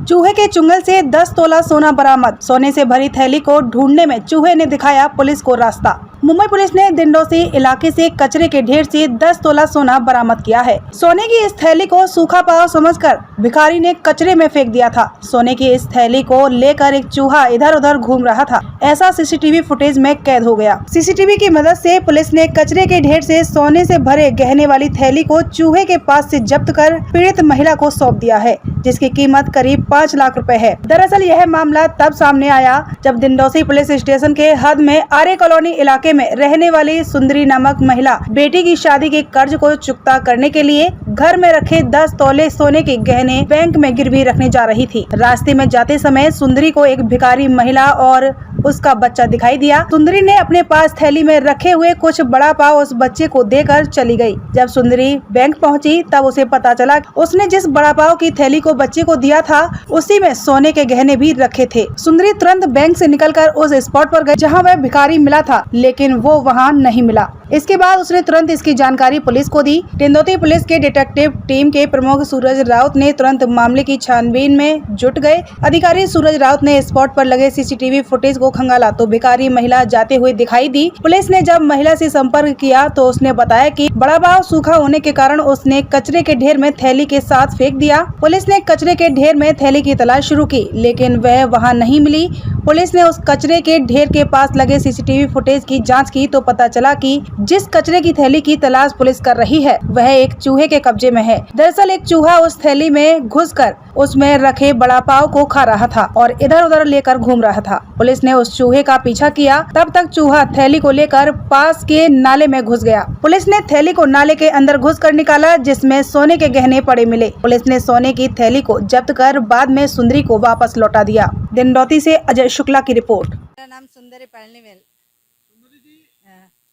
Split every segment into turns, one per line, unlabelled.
चूहे के चुंगल से 10 तोला सोना बरामद। सोने से भरी थैली को ढूंढने में चूहे ने दिखाया पुलिस को रास्ता। मुंबई पुलिस ने दिंडोसी इलाके से कचरे के ढेर से 10 तोला सोना बरामद किया है। सोने की इस थैली को सूखा पाव समझकर भिखारी ने कचरे में फेंक दिया था। सोने की इस थैली को लेकर एक चूहा इधर उधर घूम रहा था, ऐसा सीसीटीवी फुटेज में कैद हो गया। सीसीटीवी की मदद से पुलिस ने कचरे के ढेर से सोने से भरे गहने वाली थैली को चूहे के पास से जब्त कर पीड़ित महिला को सौंप दिया है, जिसकी कीमत करीब 5 लाख रुपए है। दरअसल यह मामला तब सामने आया जब दिंडोसी पुलिस स्टेशन के हद में आर्य कॉलोनी इलाके में रहने वाली सुंदरी नामक महिला बेटी की शादी के कर्ज को चुकता करने के लिए घर में रखे 10 तोले सोने के गहने बैंक में गिरवी रखने जा रही थी। रास्ते में जाते समय सुंदरी को एक भिखारी महिला और उसका बच्चा दिखाई दिया। सुंदरी ने अपने पास थैली में रखे हुए कुछ बड़ा पाव उस बच्चे को देकर चली गई। जब सुंदरी बैंक पहुंची तब उसे पता चला उसने जिस बड़ा पाव की थैली को बच्चे को दिया था उसी में सोने के गहने भी रखे थे। सुंदरी तुरंत बैंक से निकलकर उस स्पॉट पर गई जहां वह भिखारी मिला था, लेकिन वो वहां नहीं मिला। इसके बाद उसने तुरंत इसकी जानकारी पुलिस को दी। दिंडोसी पुलिस के डिटेक्टिव टीम के प्रमुख सूरज राउत ने तुरंत मामले की छानबीन में जुट गए। अधिकारी सूरज राउत ने स्पॉट पर लगे सीसीटीवी फुटेज को खंगाला तो भिखारी महिला जाते हुए दिखाई दी। पुलिस ने जब महिला से संपर्क किया तो उसने बताया कि बड़ा पाव सूखा होने के कारण उसने कचरे के ढेर में थैली के साथ फेंक दिया। पुलिस ने कचरे के ढेर में थैली की तलाश शुरू की, लेकिन वह वहां नहीं मिली। पुलिस ने उस कचरे के ढेर के पास लगे सीसीटीवी फुटेज की जांच की तो पता चला कि जिस कचरे की थैली की तलाश पुलिस कर रही है वह एक चूहे के कब्जे में है। दरअसल एक चूहा उस थैली में घुसकर उसमें रखे बड़ा पाव को खा रहा था और इधर उधर लेकर घूम रहा था। पुलिस ने उस चूहे का पीछा किया, तब तक चूहा थैली को लेकर पास के नाले में घुस गया। पुलिस ने थैली को नाले के अंदर घुसकर निकाला, जिसमें सोने के गहने पड़े मिले। पुलिस ने सोने की थैली को जब्त कर बाद में सुंदरी को वापस लौटा दिया। दिंडोसी से अजय शुक्ला की रिपोर्ट।
मेरा नाम सुंदरी पळनीवेल।
सुंदरी जी,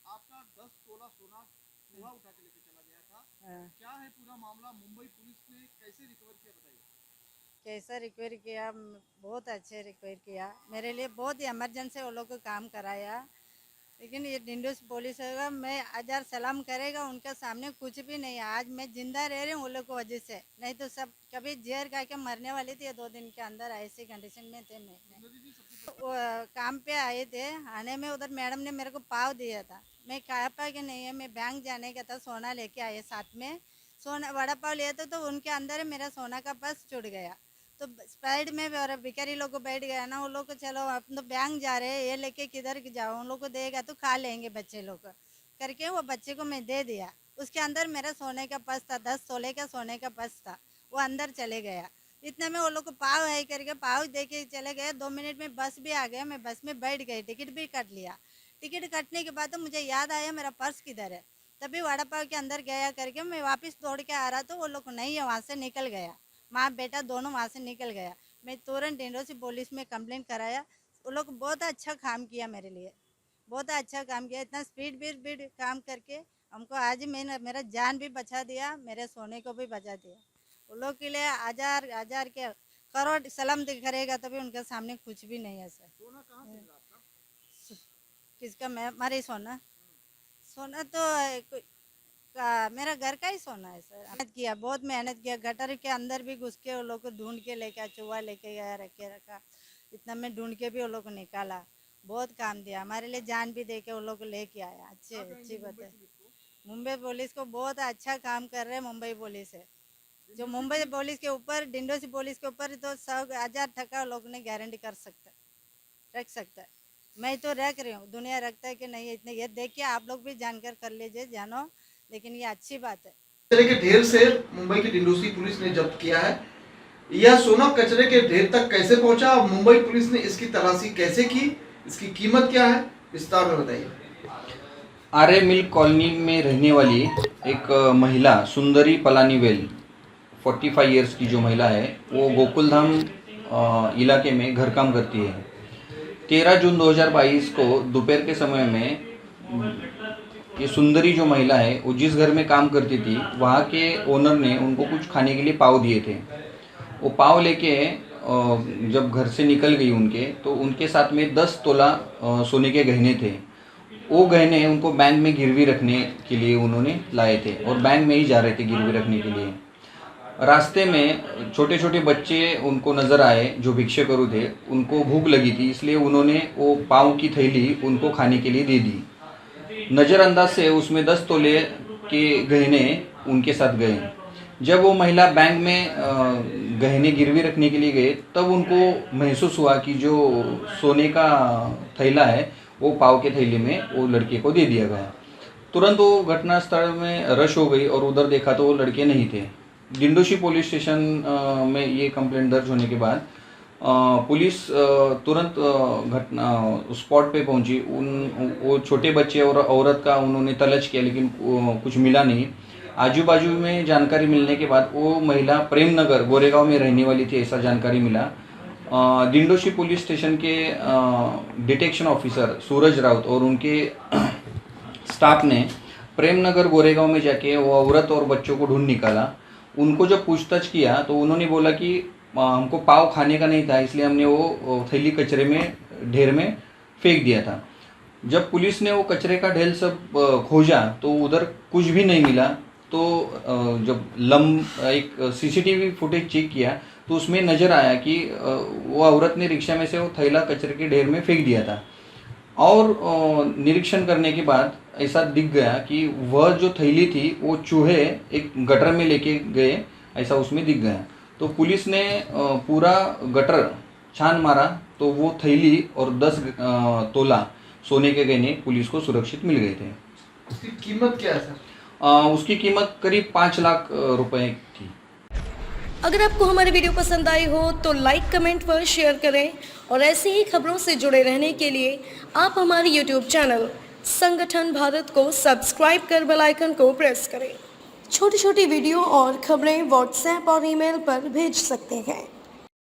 आपका 10 तोला सोना चूहा उठा के लेके चला गया था। क्या है पूरा मामला? मुंबई पुलिस ने कैसे रिकवर किया, बताइए।
कैसा रिक्वायर किया? बहुत अच्छे रिक्वायर किया। मेरे लिए बहुत ही इमरजेंसी वो लोग को काम कराया, लेकिन ये दिंडोसी पुलिस होगा, मैं 1000 सलाम करेगा। उनके सामने कुछ भी नहीं है। आज मैं जिंदा रह रही हूँ वो लोग की वजह से, नहीं तो सब कभी जहर खा के मरने वाली थी। 2 दिन के अंदर ऐसी कंडीशन में थे। वो काम पे आए थे, आने में उधर मैडम ने मेरे को पाव दिया था। मैं खाया पा के नहीं है, मैं बैंक जाने का था, सोना लेके आए साथ में। सोना वड़ा पाव लिया था तो उनके अंदर मेरा सोना का पर्स छूट गया। तो साइड में और भिखारी लोग बैठ गया ना, वो लोग को चलो अपन तो बैंक जा रहे हैं, ये लेके किधर जाओ, उन लोग को देगा तो खा लेंगे बच्चे लोग करके वो बच्चे को मैं दे दिया। उसके अंदर मेरा सोने का पर्स था, 10 तोले का सोने का पर्स था, वो अंदर चले गया। इतने में वो लोग को पाव है करके पाव दे के चले गए। 2 मिनट में बस भी आ गया, मैं बस में बैठ गई, टिकट भी कट लिया। टिकट कटने के बाद तो मुझे याद आया मेरा पर्स किधर है, तभी वड़ा पाव के अंदर गया करके मैं वापस दौड़ के आ रहा तो वो लोग नहीं है, वहाँ से निकल गया। माँ बेटा दोनों वहाँ से निकल गया। मैं तुरंत दिंडोसी पुलिस में कंप्लेंट कराया। वो लोग बहुत अच्छा काम किया, मेरे लिए बहुत अच्छा काम किया। इतना स्पीड काम करके हमको आज मेरा जान भी बचा दिया, मेरे सोने को भी बचा दिया। वो लोग के लिए हजार के करोड़ सलाम करेगा, तभी उनके सामने कुछ भी नहीं है सर।
सोना कहाँ से मिला आपका?
किसका? हमारे सोना तो मेरा घर का ही सोना है सर। मेहनत किया, बहुत मेहनत किया। गटर के अंदर भी घुस के वो लोग को ढूंढ के लेके चूहा लेके गया, रखा। इतना में ढूंढ के भी वो लोग को निकाला। बहुत काम दिया हमारे लिए, जान भी दे के वो लोग को लेके आया। अच्छी बात है। मुंबई पुलिस को बहुत अच्छा काम कर रहे हैं। मुंबई पुलिस है जो मुंबई पुलिस के ऊपर, दिंडोसी पुलिस के ऊपर तो 100,000 लोग ने गारंटी रख सकता है। मैं तो रख रही हूँ, दुनिया रखता है कि नहीं इतने, ये देखिए आप लोग भी जानकर कर लीजिए, जानो, लेकिन ये अच्छी बात है।
कचरे के ढेर से मुंबई की दिंडोसी पुलिस ने जब्त किया है। यह सोना कचरे के ढेर तक कैसे पहुंचा, मुंबई पुलिस ने इसकी तलाशी कैसे की, इसकी कीमत क्या है, विस्तार में बताइए।
आर्य मिल कॉलोनी में रहने वाली एक महिला सुंदरी पलानीवेल 45 इयर्स की जो महिला है, वो गोकुलधाम इलाके में घर काम करती है। 13 जून 2022 को दोपहर के समय में ये सुंदरी जो महिला है, वो जिस घर में काम करती थी वहाँ के ओनर ने उनको कुछ खाने के लिए पाव दिए थे। वो पाव लेके जब घर से निकल गई उनके, तो उनके साथ में 10 तोला सोने के गहने थे। वो गहने उनको बैंक में गिरवी रखने के लिए उन्होंने लाए थे और बैंक में ही जा रहे थे गिरवी रखने के लिए। रास्ते में छोटे छोटे बच्चे उनको नज़र आए जो भिक्षे करू थे, उनको भूख लगी थी, इसलिए उन्होंने वो पाव की थैली उनको खाने के लिए दे दी। नज़रअंदाज से उसमें 10 तोले के गहने उनके साथ गए। जब वो महिला बैंक में गहने गिरवी रखने के लिए गए, तब उनको महसूस हुआ कि जो सोने का थैला है वो पाव के थैले में वो लड़के को दे दिया गया। तुरंत वो घटनास्थल में रश हो गई और उधर देखा तो वो लड़के नहीं थे। डिंडोशी पुलिस स्टेशन में ये कंप्लेंट दर्ज होने के बाद पुलिस तुरंत घटना स्पॉट पे पहुंची। वो छोटे बच्चे और औरत का उन्होंने तलाश किया, लेकिन कुछ मिला नहीं। आजू बाजू में जानकारी मिलने के बाद वो महिला प्रेम नगर गोरेगांव में रहने वाली थी, ऐसा जानकारी मिला। डिंडोशी पुलिस स्टेशन के डिटेक्शन ऑफिसर सूरज राउत और उनके स्टाफ ने प्रेम नगर गोरेगांव में जाके वो औरत और बच्चों को ढूंढ निकाला। उनको जब पूछताछ किया तो उन्होंने बोला कि हमको पाव खाने का नहीं था, इसलिए हमने वो थैली कचरे में ढेर में फेंक दिया था। जब पुलिस ने वो कचरे का ढेर सब खोजा तो उधर कुछ भी नहीं मिला। तो जब एक सीसीटीवी फुटेज चेक किया तो उसमें नज़र आया कि वो औरत ने रिक्शा में से वो थैला कचरे के ढेर में फेंक दिया था। और निरीक्षण करने के बाद ऐसा दिख गया कि वह जो थैली थी वो चूहे एक गटर में लेके गए, ऐसा उसमें दिख गया। तो पुलिस ने पूरा गटर छान मारा तो वो थैली और 10 तोला सोने के गहने पुलिस को सुरक्षित मिल गए थे।
उसकी कीमत क्या है सर?
उसकी कीमत करीब 5 लाख रुपए थी।
अगर आपको हमारी वीडियो पसंद आई हो तो लाइक, कमेंट व शेयर करें और ऐसी ही खबरों से जुड़े रहने के लिए आप हमारे यूट्यूब चैनल संगठन भारत को सब्सक्राइब कर बेल आइकन को प्रेस करें। छोटी छोटी वीडियो और खबरें व्हाट्सएप और ईमेल पर भेज सकते हैं।